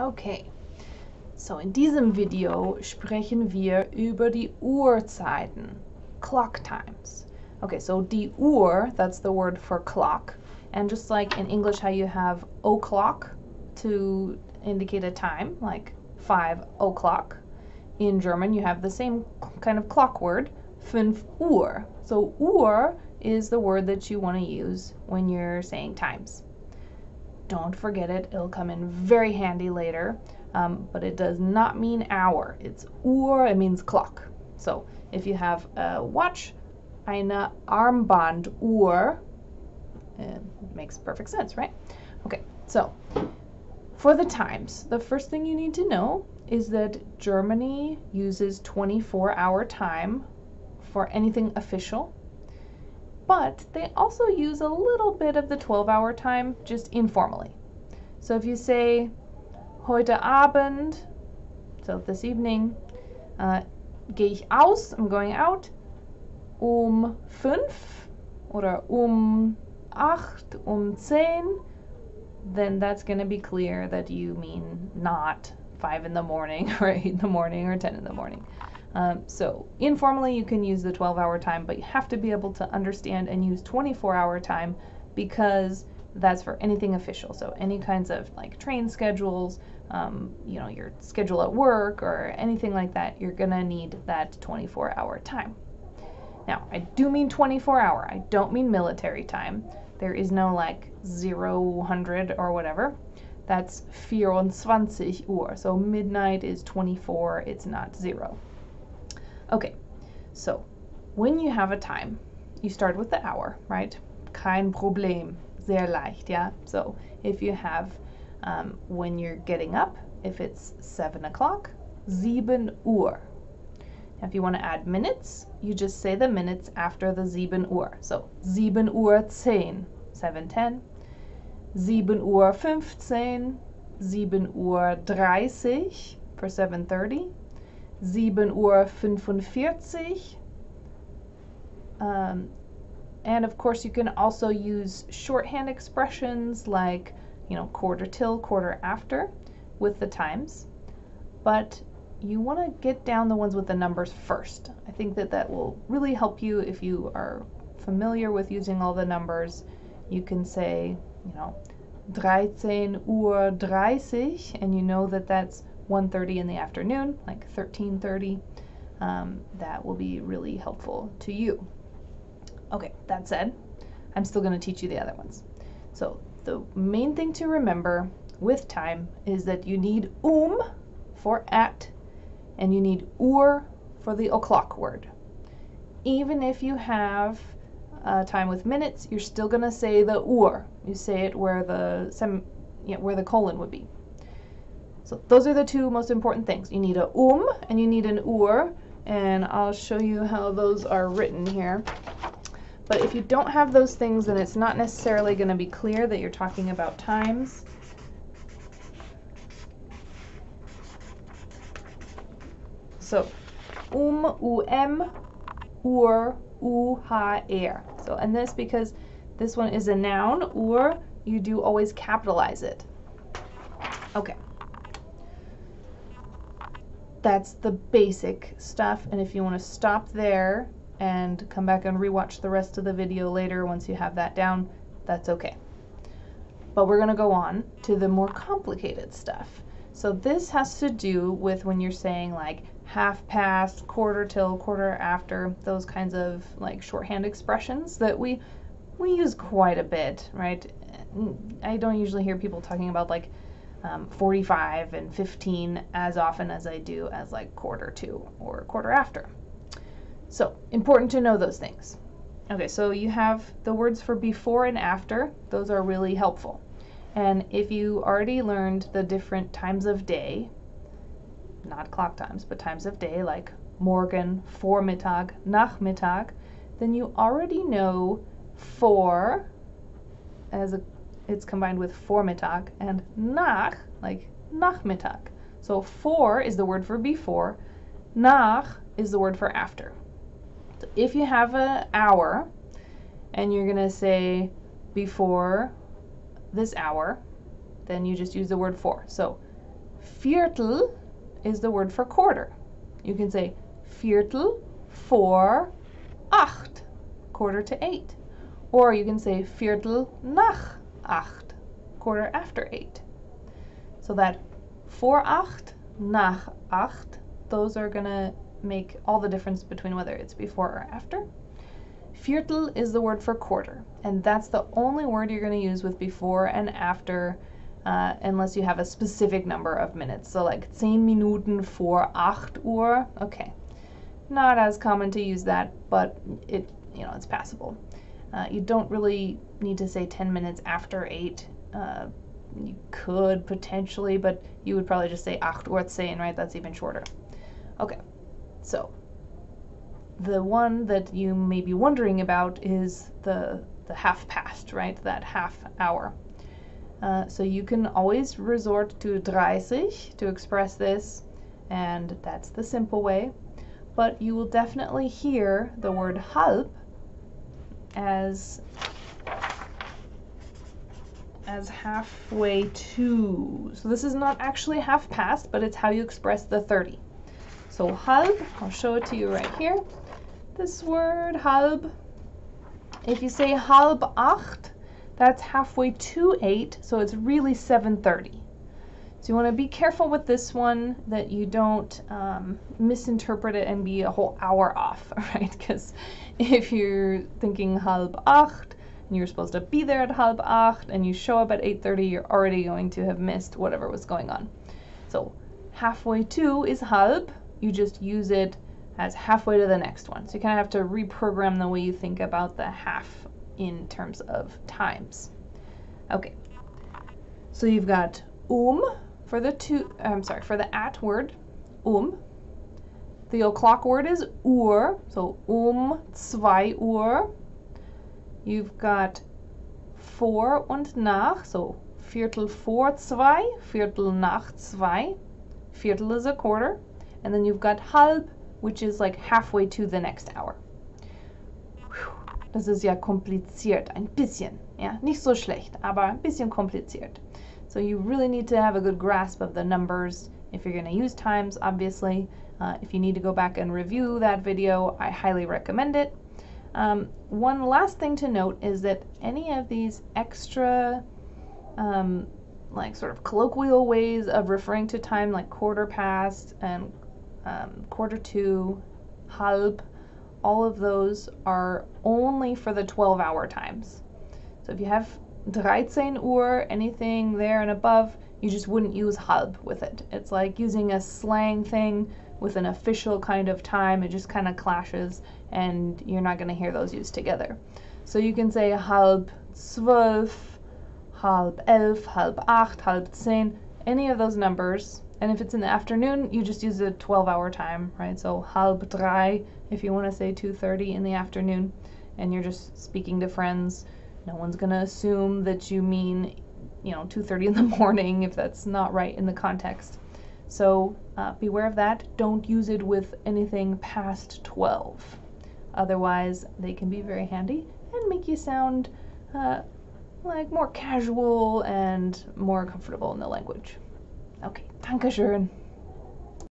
Okay, so in diesem Video sprechen wir über die Uhrzeiten, clock times. Okay, so die Uhr, that's the word for clock, and just like in English how you have o'clock to indicate a time, like 5 o'clock, in German you have the same kind of clock word, 5 Uhr. So Uhr is the word that you want to use when you're saying times. Don't forget it, it'll come in very handy later, but it does not mean hour. It's Uhr, it means clock. So if you have a watch, eine Armbanduhr, it makes perfect sense, right? Okay, so for the times, the first thing you need to know is that Germany uses 24-hour time for anything official, but they also use a little bit of the 12-hour time just informally. So if you say heute Abend, so this evening, gehe ich aus, I'm going out, 5 oder 8, 10, then that's going to be clear that you mean not 5 in the morning or 8 in the morning or 10 in the morning. So informally you can use the 12-hour time, but you have to be able to understand and use 24-hour time because that's for anything official. So any kinds of like train schedules, your schedule at work or anything like that, you're gonna need that 24-hour time. Now, I do mean 24-hour. I don't mean military time. There is no like 0, 100 or whatever. That's 24 Uhr. So midnight is 24, it's not 0. Okay, so when you have a time, you start with the hour, right? Kein Problem, sehr leicht, yeah? So if you have, when you're getting up, if it's 7 o'clock, 7 Uhr. Now if you want to add minutes, you just say the minutes after the 7 Uhr. So 7 Uhr 10, 7:10, 7 Uhr 15, 7 Uhr 30 for 7:30, 7 Uhr 45, and of course you can also use shorthand expressions like, quarter till, quarter after with the times, but you want to get down the ones with the numbers first. I think that will really help you if you are familiar with using all the numbers. You can say, 13 Uhr 30, and you know that that's 1:30 in the afternoon, like 13:30. That will be really helpful to you. Okay, that said, I'm still going to teach you the other ones. So the main thing to remember with time is that you need for at, and you need Uhr for the o'clock word. Even if you have time with minutes, you're still going to say the Uhr. You say it where the colon would be. So those are the two most important things. You need a and you need an Uhr, and I'll show you how those are written here. But if you don't have those things, then it's not necessarily going to be clear that you're talking about times. So Uhr, UHR. So, and this, because this one is a noun, Uhr, you do always capitalize it. Okay. That's the basic stuff, and if you want to stop there and come back and rewatch the rest of the video later once you have that down, that's okay. But we're going to go on to the more complicated stuff. So this has to do with when you're saying like half past, quarter till, quarter after, those kinds of like shorthand expressions that we use quite a bit, right? I don't usually hear people talking about like 45 and 15 as often as I do as like quarter to or quarter after. So important to know those things. Okay, so you have the words for before and after. Those are really helpful. And if you already learned the different times of day, not clock times, but times of day like Morgen, Vormittag, Nachmittag, then you already know vor as it's combined with Vormittag, and nach, like Nachmittag. So vor is the word for before, nach is the word for after. So if you have an hour and you're going to say before this hour, then you just use the word for. So Viertel is the word for quarter. You can say Viertel vor 8, quarter to 8. Or you can say Viertel nach 8, quarter after 8. So that vor 8, nach 8, those are going to make all the difference between whether it's before or after. Viertel is the word for quarter, and that's the only word you're going to use with before and after unless you have a specific number of minutes. So like 10 Minuten vor 8 Uhr, okay. Not as common to use that, but it's passable. You don't really need to say 10 minutes after 8. You could potentially, but you would probably just say 8 Uhr 10, right? That's even shorter. Okay, so the one that you may be wondering about is the half past, right? That half hour. So you can always resort to 30 to express this, and that's the simple way. But you will definitely hear the word halb as halfway to. So this is not actually half past, but it's how you express the 30. So halb, I'll show it to you right here. This word halb, if you say halb 8, that's halfway to 8, so it's really 7:30. So you want to be careful with this one that you don't misinterpret it and be a whole hour off, right? Because if you're thinking halb 8 and you're supposed to be there at halb 8 and you show up at 8:30, you're already going to have missed whatever was going on. So halfway to is halb. You just use it as halfway to the next one. So you kind of have to reprogram the way you think about the half in terms of times. Okay, so you've got for the at word, The o'clock word is Uhr, so 2 Uhr. You've got vor und nach, so Viertel vor 2, Viertel nach 2. Viertel is a quarter. And then you've got halb, which is like halfway to the next hour. Das ist ja kompliziert, ein bisschen. Ja, nicht so schlecht, aber ein bisschen kompliziert. So you really need to have a good grasp of the numbers if you're going to use times, obviously. If you need to go back and review that video, I highly recommend it. One last thing to note is that any of these extra like sort of colloquial ways of referring to time, like quarter past and quarter to, halb, all of those are only for the 12-hour times. So if you have 13 Uhr, anything there and above, you just wouldn't use halb with it. It's like using a slang thing with an official kind of time. It just kind of clashes and you're not going to hear those used together. So you can say halb 12, halb 11, halb 8, halb 10, any of those numbers. And if it's in the afternoon, you just use a 12-hour time, right? So halb 3 if you want to say 2:30 in the afternoon and you're just speaking to friends. No one's going to assume that you mean, 2:30 in the morning if that's not right in the context. So beware of that. Don't use it with anything past 12. Otherwise, they can be very handy and make you sound like more casual and more comfortable in the language. Okay, Dankeschön.